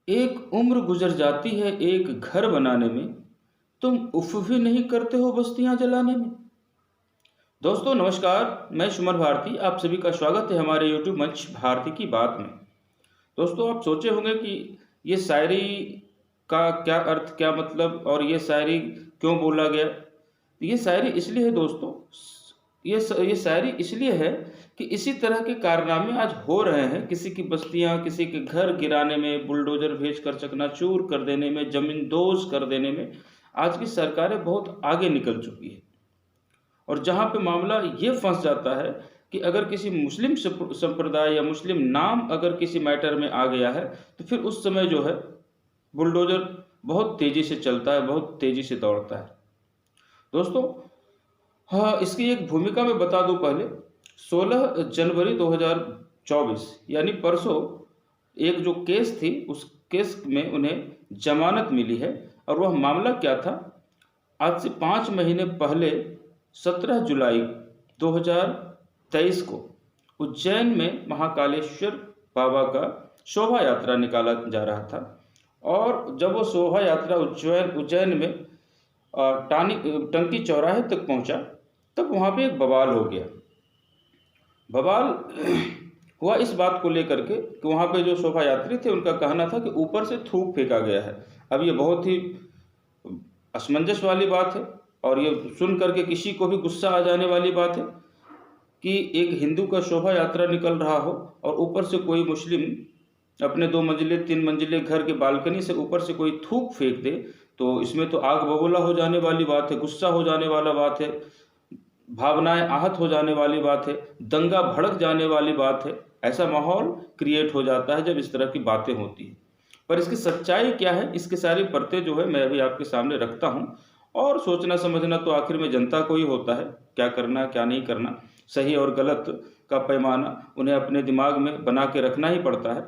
एक उम्र गुजर जाती है एक घर बनाने में, तुम उफ भी नहीं करते हो बस्तियां जलाने में। दोस्तों नमस्कार, मैं सुमन भारती आप सभी का स्वागत है हमारे यूट्यूब मंच भारती की बात में। दोस्तों आप सोचे होंगे कि ये शायरी का क्या अर्थ, क्या मतलब और ये शायरी क्यों बोला गया। ये शायरी इसलिए है दोस्तों, ये शायरी इसलिए है कि इसी तरह के कारनामे आज हो रहे हैं। किसी की बस्तियां, किसी के घर गिराने में, बुलडोजर भेजकर चकनाचूर कर देने में, जमीन दोज कर देने में आज की सरकारें बहुत आगे निकल चुकी है। और जहाँ पे मामला ये फंस जाता है कि अगर किसी मुस्लिम संप्रदाय या मुस्लिम नाम अगर किसी मैटर में आ गया है, तो फिर उस समय जो है बुलडोजर बहुत तेज़ी से चलता है, बहुत तेज़ी से दौड़ता है। दोस्तों, हाँ, इसकी एक भूमिका मैं बता दूं पहले। 16 जनवरी 2024 यानी परसों एक जो केस थी, उस केस में उन्हें जमानत मिली है। और वह मामला क्या था? आज से 5 महीने पहले 17 जुलाई 2023 को उज्जैन में महाकालेश्वर बाबा का शोभा यात्रा निकाला जा रहा था। और जब वो शोभा यात्रा उज्जैन में टंकी चौराहे तक पहुंचा, तब वहाँ पे एक बवाल हो गया। बवाल हुआ इस बात को लेकर के कि वहाँ पे जो शोभा यात्री थे उनका कहना था कि ऊपर से थूक फेंका गया है। अब ये बहुत ही असमंजस वाली बात है और ये सुन करके किसी को भी गुस्सा आ जाने वाली बात है कि एक हिंदू का शोभा यात्रा निकल रहा हो और ऊपर से कोई मुस्लिम अपने 2 मंजिले 3 मंजिले घर के बालकनी से ऊपर से कोई थूक फेंक दे। तो इसमें तो आग बबूला हो जाने वाली बात है, गुस्सा हो जाने वाला बात है, भावनाएं आहत हो जाने वाली बात है, दंगा भड़क जाने वाली बात है। ऐसा माहौल क्रिएट हो जाता है जब इस तरह की बातें होती हैं। पर इसकी सच्चाई क्या है, इसकी सारी परतें जो है मैं अभी आपके सामने रखता हूँ। और सोचना समझना तो आखिर में जनता को ही होता है, क्या करना क्या नहीं करना, सही और गलत का पैमाना उन्हें अपने दिमाग में बना के रखना ही पड़ता है।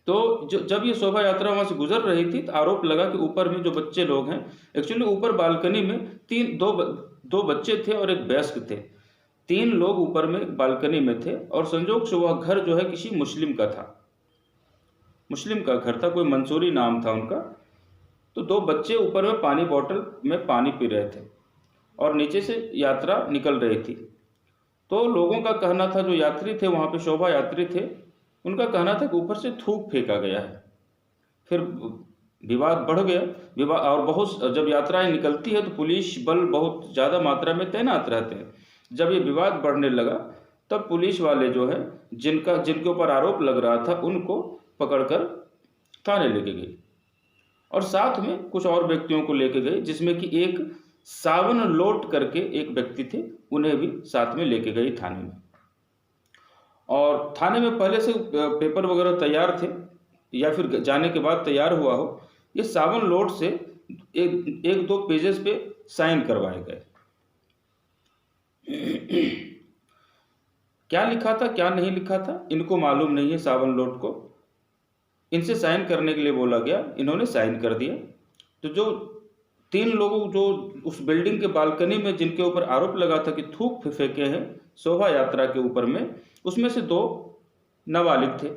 तो जब ये शोभा यात्रा वहाँ से गुजर रही थी, तो आरोप लगा कि ऊपर में जो बच्चे लोग हैं, एक्चुअली ऊपर बालकनी में दो बच्चे थे और एक वयस्क थे। 3 लोग ऊपर में बालकनी में थे और संजोग से वह घर जो है किसी मुस्लिम का था, मुस्लिम का घर था, कोई मंसूरी नाम था उनका। तो 2 बच्चे ऊपर में पानी बॉटल में पानी पी रहे थे और नीचे से यात्रा निकल रही थी। तो लोगों का कहना था, जो यात्री थे वहाँ पे शोभा यात्री थे, उनका कहना था कि ऊपर से थूक फेंका गया है। फिर विवाद बढ़ गया। विवाद और बहुत, जब यात्राएं निकलती है तो पुलिस बल बहुत ज़्यादा मात्रा में तैनात रहते हैं। जब ये विवाद बढ़ने लगा, तब पुलिस वाले जो है जिनके ऊपर आरोप लग रहा था उनको पकड़कर थाने लेके गए और साथ में कुछ और व्यक्तियों को लेके गए, जिसमें कि एक सावन लोट करके एक व्यक्ति थे, उन्हें भी साथ में लेके गई थाने में। और थाने में पहले से पेपर वगैरह तैयार थे या फिर जाने के बाद तैयार हुआ हो। ये सावन लोड से एक दो पेजेस पे साइन करवाए गए। क्या लिखा था क्या नहीं लिखा था इनको मालूम नहीं है। सावन लोड को इनसे साइन करने के लिए बोला गया, इन्होंने साइन कर दिया। तो जो 3 लोग जो उस बिल्डिंग के बालकनी में जिनके ऊपर आरोप लगा था कि थूक फेंके हैं शोभा यात्रा के ऊपर में, उसमें से 2 नाबालिग थे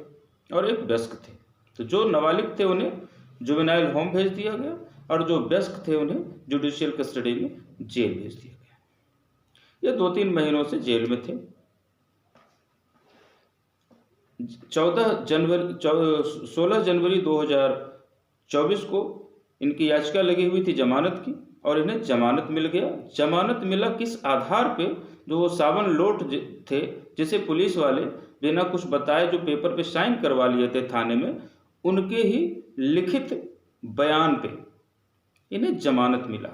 और एक वयस्क थे। तो जो नाबालिग थे उन्हें जुवेनाइल होम भेज दिया गया और जो वयस्क थे उन्हें जुडिशियल कस्टडी में जेल भेज दिया गया। ये 2-3 महीनों से जेल में थे। 16 जनवरी 2024 को इनकी याचिका लगी हुई थी जमानत की और इन्हें जमानत मिल गया। जमानत मिला किस आधार पे? जो वो सावन लोट थे, जिसे पुलिस वाले बिना कुछ बताए जो पेपर पे साइन करवा लिए थे थाने में, उनके ही लिखित बयान पे इन्हें जमानत मिला।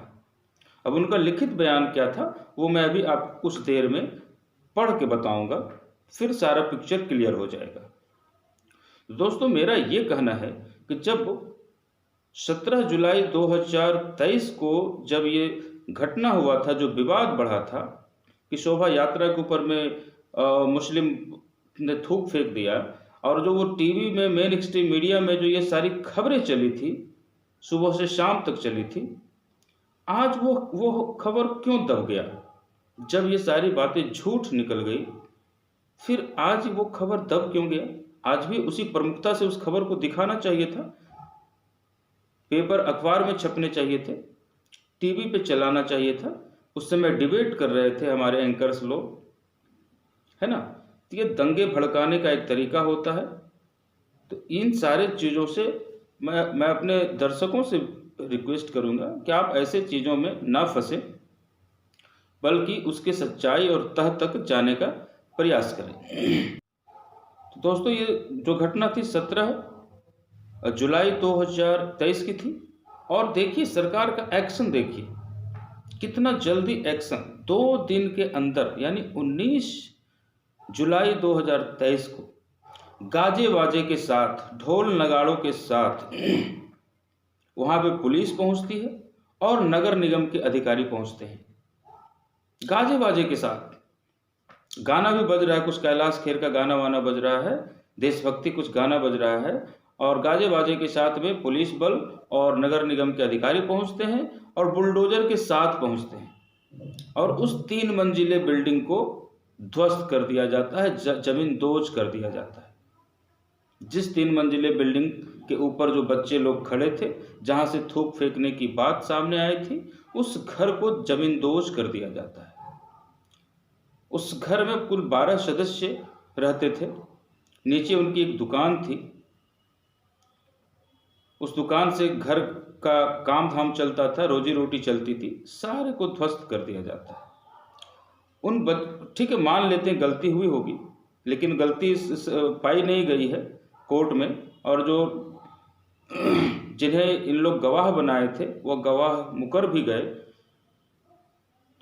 अब उनका लिखित बयान क्या था वो मैं अभी आपको कुछ देर में पढ़ के बताऊंगा, फिर सारा पिक्चर क्लियर हो जाएगा। दोस्तों, मेरा ये कहना है कि जब 17 जुलाई 2023 को जब ये घटना हुआ था, जो विवाद बढ़ा था कि शोभा यात्रा के ऊपर में मुस्लिम ने थूक फेंक दिया, और जो वो टीवी में मेन स्ट्रीम मीडिया में जो ये सारी खबरें चली थी, सुबह से शाम तक चली थी, आज वो खबर क्यों दब गया? जब ये सारी बातें झूठ निकल गई, फिर आज वो खबर दब क्यों गया? आज भी उसी प्रमुखता से उस खबर को दिखाना चाहिए था। पेपर अखबार में छपने चाहिए थे, टीवी पे चलाना चाहिए था। उस समय डिबेट कर रहे थे हमारे एंकर्स लोग, है ना। तो ये दंगे भड़काने का एक तरीका होता है। तो इन सारे चीज़ों से मैं अपने दर्शकों से रिक्वेस्ट करूंगा कि आप ऐसे चीज़ों में ना फंसे, बल्कि उसके सच्चाई और तह तक जाने का प्रयास करें। तो दोस्तों, ये जो घटना थी 17 जुलाई 2023 की थी। और देखिए सरकार का एक्शन, देखिए कितना जल्दी एक्शन। 2 दिन के अंदर यानी 19 जुलाई 2023 को गाजे बाजे के साथ, ढोल नगाड़ों के साथ वहाँ पे पुलिस पहुँचती है और नगर निगम के अधिकारी पहुँचते हैं गाजे बाजे के साथ। गाना भी बज रहा है, कुछ कैलाश खेर का गाना वाना बज रहा है, देशभक्ति कुछ गाना बज रहा है, और गाजे बाजे के साथ में पुलिस बल और नगर निगम के अधिकारी पहुंचते हैं और बुलडोजर के साथ पहुंचते हैं और उस 3 मंजिले बिल्डिंग को ध्वस्त कर दिया जाता है, जमीन दोज कर दिया जाता है। जिस 3 मंजिले बिल्डिंग के ऊपर जो बच्चे लोग खड़े थे, जहां से थूक फेंकने की बात सामने आई थी, उस घर को जमीन दोज कर दिया जाता है। उस घर में कुल 12 सदस्य रहते थे। नीचे उनकी एक दुकान थी, उस दुकान से घर का काम धाम चलता था, रोजी रोटी चलती थी, सारे को ध्वस्त कर दिया जाता है। ठीक है, मान लेते हैं गलती हुई होगी, लेकिन गलती पाई नहीं गई है कोर्ट में, और जो जिन्हें इन लोग गवाह बनाए थे वह गवाह मुकर भी गए।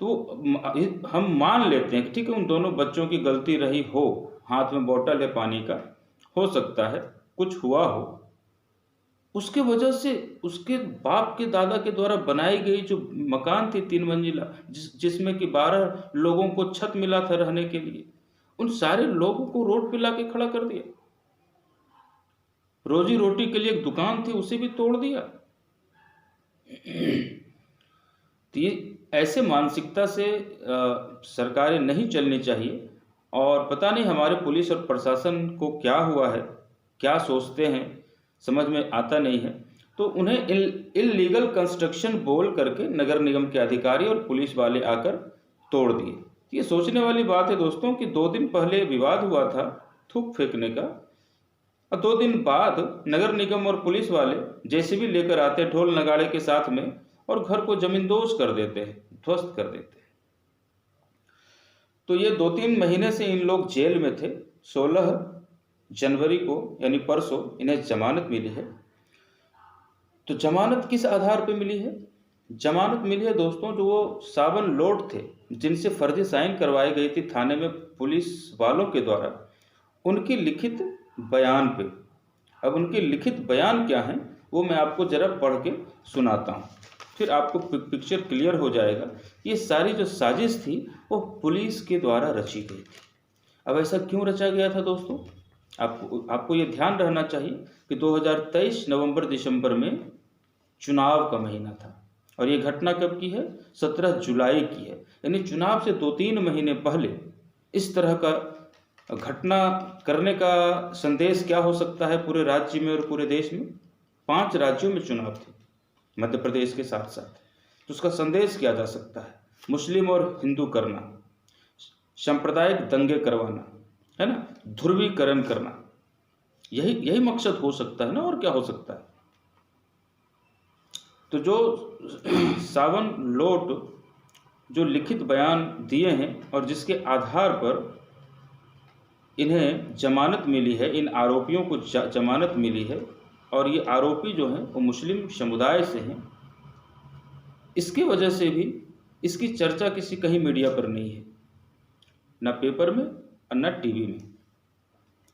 तो हम मान लेते हैं कि ठीक है, उन दोनों बच्चों की गलती रही हो, हाथ में बोतल है पानी का, हो सकता है कुछ हुआ हो। उसके वजह से उसके बाप के दादा के द्वारा बनाई गई जो मकान थी 3 मंजिला, जिसमें कि 12 लोगों को छत मिला था रहने के लिए, उन सारे लोगों को रोड पे लाके खड़ा कर दिया। रोजी रोटी के लिए एक दुकान थी, उसे भी तोड़ दिया। तो ये ऐसे मानसिकता से सरकारें नहीं चलनी चाहिए। और पता नहीं हमारे पुलिस और प्रशासन को क्या हुआ है, क्या सोचते हैं, समझ में आता नहीं है। तो उन्हें इल्लीगल कंस्ट्रक्शन बोल करके नगर निगम के अधिकारी और पुलिस वाले आकर तोड़ दिए। ये सोचने वाली बात है दोस्तों कि 2 दिन पहले विवाद हुआ था थूक फेंकने का, और 2 दिन बाद नगर निगम और पुलिस वाले जेसीबी लेकर आते ढोल नगाड़े के साथ में और घर को जमींदोज कर देते हैं, ध्वस्त कर देते हैं। तो ये 2-3 महीने से इन लोग जेल में थे। 16 जनवरी को यानी परसों इन्हें जमानत मिली है। तो जमानत किस आधार पर मिली है? जमानत मिली है दोस्तों, जो वो सावन लोड थे जिनसे फर्जी साइन करवाई गई थी थाने में पुलिस वालों के द्वारा, उनकी लिखित बयान पे। अब उनके लिखित बयान क्या हैं वो मैं आपको जरा पढ़ के सुनाता हूँ, फिर आपको पिक्चर क्लियर हो जाएगा। ये सारी जो साजिश थी वो पुलिस के द्वारा रची गई थी। अब ऐसा क्यों रचा गया था दोस्तों? आपको ये ध्यान रहना चाहिए कि 2023 नवंबर दिसंबर में चुनाव का महीना था, और ये घटना कब की है? 17 जुलाई की है। यानी चुनाव से 2-3 महीने पहले इस तरह का घटना करने का संदेश क्या हो सकता है पूरे राज्य में और पूरे देश में? 5 राज्यों में चुनाव थे, मध्य प्रदेश के साथ साथ। तो उसका संदेश क्या जा सकता है? मुस्लिम और हिंदू करना, सांप्रदायिक दंगे करवाना, है ना, ध्रुवीकरण करना, यही मकसद हो सकता है ना, और क्या हो सकता है? तो जो सावन लोट जो लिखित बयान दिए हैं और जिसके आधार पर इन्हें जमानत मिली है, इन आरोपियों को जमानत मिली है, और ये आरोपी जो हैं वो मुस्लिम समुदाय से हैं, इसकी वजह से भी इसकी चर्चा किसी कहीं मीडिया पर नहीं है, ना पेपर में और ना टीवी में।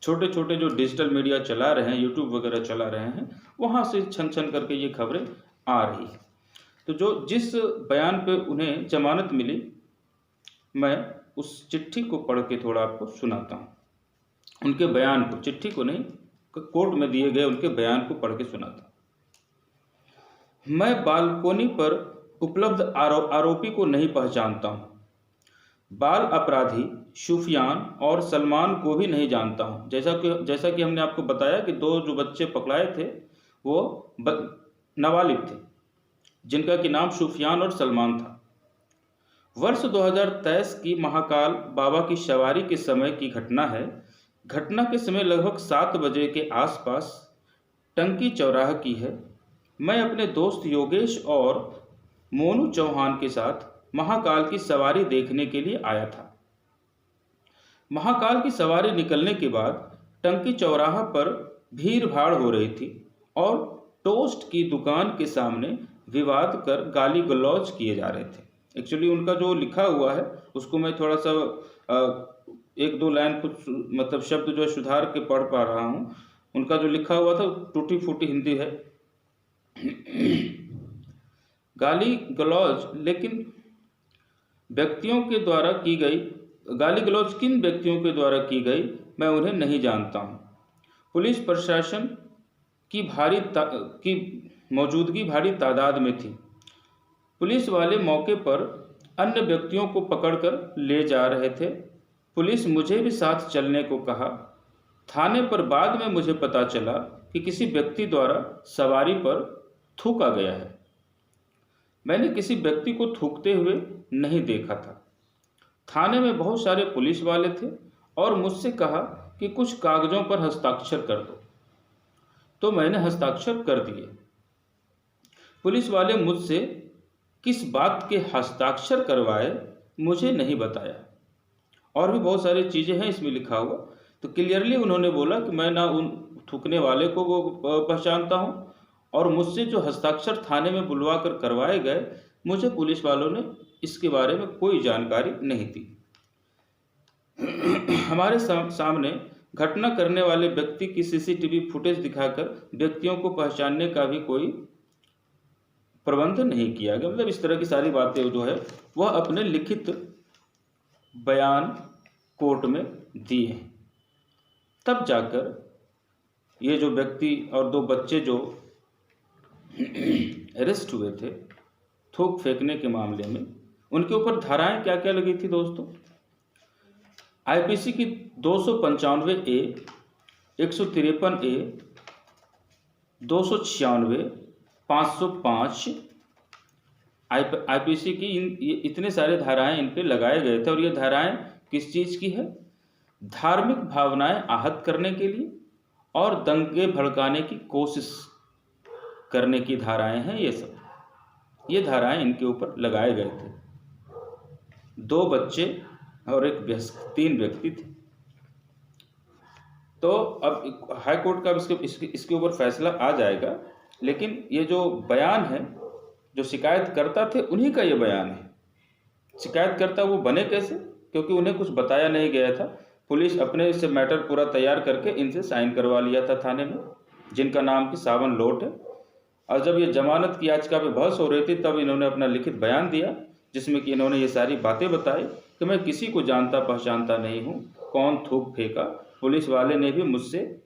छोटे छोटे जो डिजिटल मीडिया चला रहे हैं, यूट्यूब वगैरह चला रहे हैं, वहाँ से छन छन करके ये खबरें आ रही है। तो जिस बयान पे उन्हें जमानत मिली, मैं उस चिट्ठी को पढ़ के थोड़ा आपको सुनाता हूँ। उनके बयान को, चिट्ठी को नहीं, कोर्ट में दिए गए उनके बयान को पढ़ के सुनाता हूँ। मैं बालकोनी पर उपलब्ध आरोपी को नहीं पहचानता हूँ। बाल अपराधी सुफियान और सलमान को भी नहीं जानता हूँ। जैसा कि हमने आपको बताया कि 2 जो बच्चे पकड़ाए थे वो नाबालिग थे, जिनका कि नाम सुफियान और सलमान था। वर्ष 2023 की महाकाल बाबा की सवारी के समय की घटना है। घटना के समय लगभग 7 बजे के आसपास टंकी चौराहा की है। मैं अपने दोस्त योगेश और मोनू चौहान के साथ महाकाल की सवारी देखने के लिए आया था। महाकाल की सवारी निकलने के बाद टंकी चौराहा पर भीड़ भाड़ हो रही थी और टोस्ट की दुकान के सामने विवाद कर गाली गलौज किए जा रहे थे। एक्चुअली उनका जो लिखा हुआ है उसको मैं थोड़ा सा एक दो लाइन कुछ मतलब शब्द जो है सुधार के पढ़ पा रहा हूँ। उनका जो लिखा हुआ था टूटी फूटी हिंदी है। गाली गलौज लेकिन व्यक्तियों के द्वारा की गई, गाली गलौज किन व्यक्तियों के द्वारा की गई मैं उन्हें नहीं जानता हूँ। पुलिस प्रशासन की मौजूदगी भारी तादाद में थी। पुलिस वाले मौके पर अन्य व्यक्तियों को पकड़कर ले जा रहे थे। पुलिस मुझे भी साथ चलने को कहा। थाने पर बाद में मुझे पता चला कि किसी व्यक्ति द्वारा सवारी पर थूका गया है। मैंने किसी व्यक्ति को थूकते हुए नहीं देखा था। थाने में बहुत सारे पुलिस वाले थे और मुझसे कहा कि कुछ कागजों पर हस्ताक्षर कर दो, तो मैंने हस्ताक्षर कर दिए। पुलिस वाले मुझसे किस बात के हस्ताक्षर करवाए मुझे नहीं बताया। और भी बहुत सारी चीज़ें हैं इसमें लिखा हुआ। तो क्लियरली उन्होंने बोला कि मैं ना उन थूकने वाले को वो पहचानता हूँ और मुझसे जो हस्ताक्षर थाने में बुलवा कर करवाए गए, मुझे पुलिस वालों ने इसके बारे में कोई जानकारी नहीं दी। हमारे सामने घटना करने वाले व्यक्ति की सीसीटीवी फुटेज दिखाकर व्यक्तियों को पहचानने का भी कोई प्रबंध नहीं किया गया। मतलब इस तरह की सारी बातें जो है वह अपने लिखित बयान कोर्ट में दिए। तब जाकर ये जो व्यक्ति और 2 बच्चे जो अरेस्ट हुए थे थूक फेंकने के मामले में, उनके ऊपर धाराएं क्या क्या लगी थी दोस्तों। आईपीसी की 295A, 153A, 296, 505 आईपीसी की इतने सारे धाराएं इन पे लगाए गए थे। और ये धाराएं किस चीज़ की है? धार्मिक भावनाएं आहत करने के लिए और दंगे भड़काने की कोशिश करने की धाराएं हैं। ये धाराएं इनके ऊपर लगाए गए थे। 2 बच्चे और 3 व्यक्ति थे। तो अब हाई कोर्ट का इसके ऊपर फैसला आ जाएगा। लेकिन ये जो बयान है, जो शिकायतकर्ता थे उन्हीं का ये बयान है। शिकायतकर्ता वो बने कैसे? क्योंकि उन्हें कुछ बताया नहीं गया था। पुलिस अपने से मैटर पूरा तैयार करके इनसे साइन करवा लिया था थाने में, जिनका नाम की सावन लोट है। और जब ये जमानत की याचिका पे बहस हो रही थी तब इन्होंने अपना लिखित बयान दिया, जिसमें कि इन्होंने ये सारी बातें बताई कि मैं किसी को जानता पहचानता नहीं हूँ, कौन थूक फेंका। पुलिस वाले ने भी मुझसे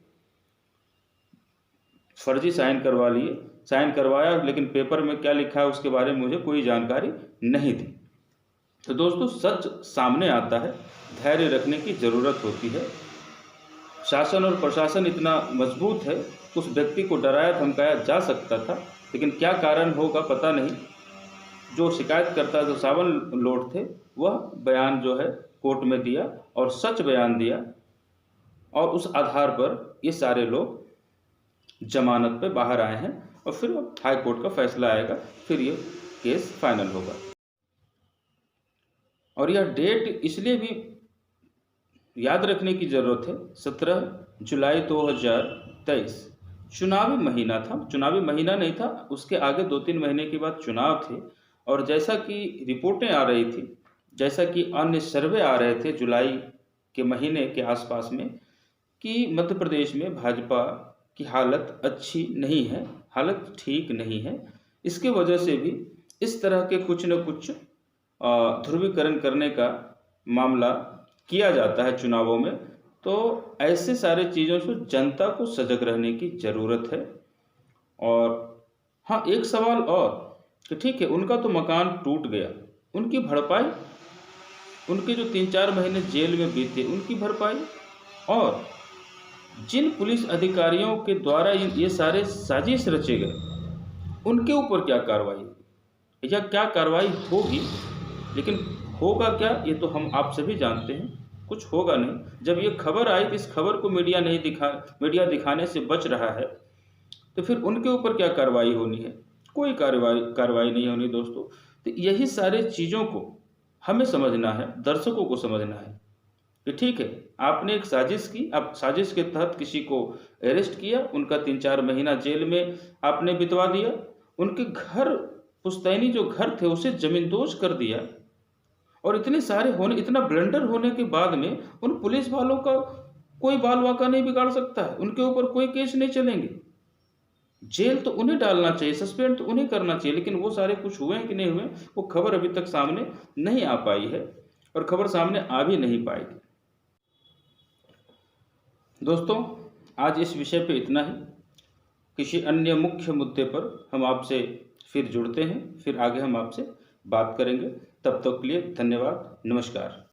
फर्जी साइन करवाया, लेकिन पेपर में क्या लिखा है उसके बारे में मुझे कोई जानकारी नहीं थी। तो दोस्तों, सच सामने आता है, धैर्य रखने की ज़रूरत होती है। शासन और प्रशासन इतना मजबूत है, उस व्यक्ति को डराया धमकाया जा सकता था, लेकिन क्या कारण होगा पता नहीं। जो शिकायतकर्ता जो सावन लोट थे वह बयान जो है कोर्ट में दिया और सच बयान दिया, और उस आधार पर ये सारे लोग जमानत पे बाहर आए हैं। और फिर हाई कोर्ट का फैसला आएगा, फिर ये केस फाइनल होगा। और यह डेट इसलिए भी याद रखने की ज़रूरत है, 17 जुलाई 2023 चुनावी महीना था। चुनावी महीना नहीं था, उसके आगे 2-3 महीने के बाद चुनाव थे। और जैसा कि रिपोर्टें आ रही थी, जैसा कि अन्य सर्वे आ रहे थे जुलाई के महीने के आसपास में, कि मध्य प्रदेश में भाजपा की हालत अच्छी नहीं है, हालत ठीक नहीं है। इसके वजह से भी इस तरह के कुछ न कुछ ध्रुवीकरण करने का मामला किया जाता है चुनावों में। तो ऐसे सारे चीज़ों से जनता को सजग रहने की ज़रूरत है। और हाँ, एक सवाल और कि ठीक है, उनका तो मकान टूट गया, उनकी भरपाई, उनके जो 3-4 महीने जेल में बीते उनकी भरपाई, और जिन पुलिस अधिकारियों के द्वारा ये सारे साजिश रचे गए उनके ऊपर क्या कार्रवाई या क्या कार्रवाई होगी, लेकिन होगा क्या ये तो हम आप सभी जानते हैं, कुछ होगा नहीं। जब ये खबर आई तो इस खबर को मीडिया दिखाने से बच रहा है, तो फिर उनके ऊपर क्या कार्रवाई होनी है? कोई कार्रवाई नहीं होनी दोस्तों। तो यही सारे चीज़ों को हमें समझना है, दर्शकों को समझना है कि ठीक है, आपने एक साजिश की, आप साजिश के तहत किसी को अरेस्ट किया, उनका 3-4 महीना जेल में आपने बितवा दिया, उनके घर पुश्तैनी जो घर थे उसे ज़मींदोज़ कर दिया, और इतना ब्लंडर होने के बाद में उन पुलिस वालों का कोई बाल वाका नहीं बिगाड़ सकता है, उनके ऊपर कोई केस नहीं चलेंगे। जेल तो उन्हें डालना चाहिए, सस्पेंड तो उन्हें करना चाहिए, लेकिन वो सारे कुछ हुए हैं कि नहीं हुए, वो खबर अभी तक सामने नहीं आ पाई है, और खबर सामने आ भी नहीं पाएगी। दोस्तों, आज इस विषय पे इतना ही। किसी अन्य मुख्य मुद्दे पर हम आपसे फिर जुड़ते हैं, फिर आगे हम आपसे बात करेंगे। तब तक के लिए धन्यवाद, नमस्कार।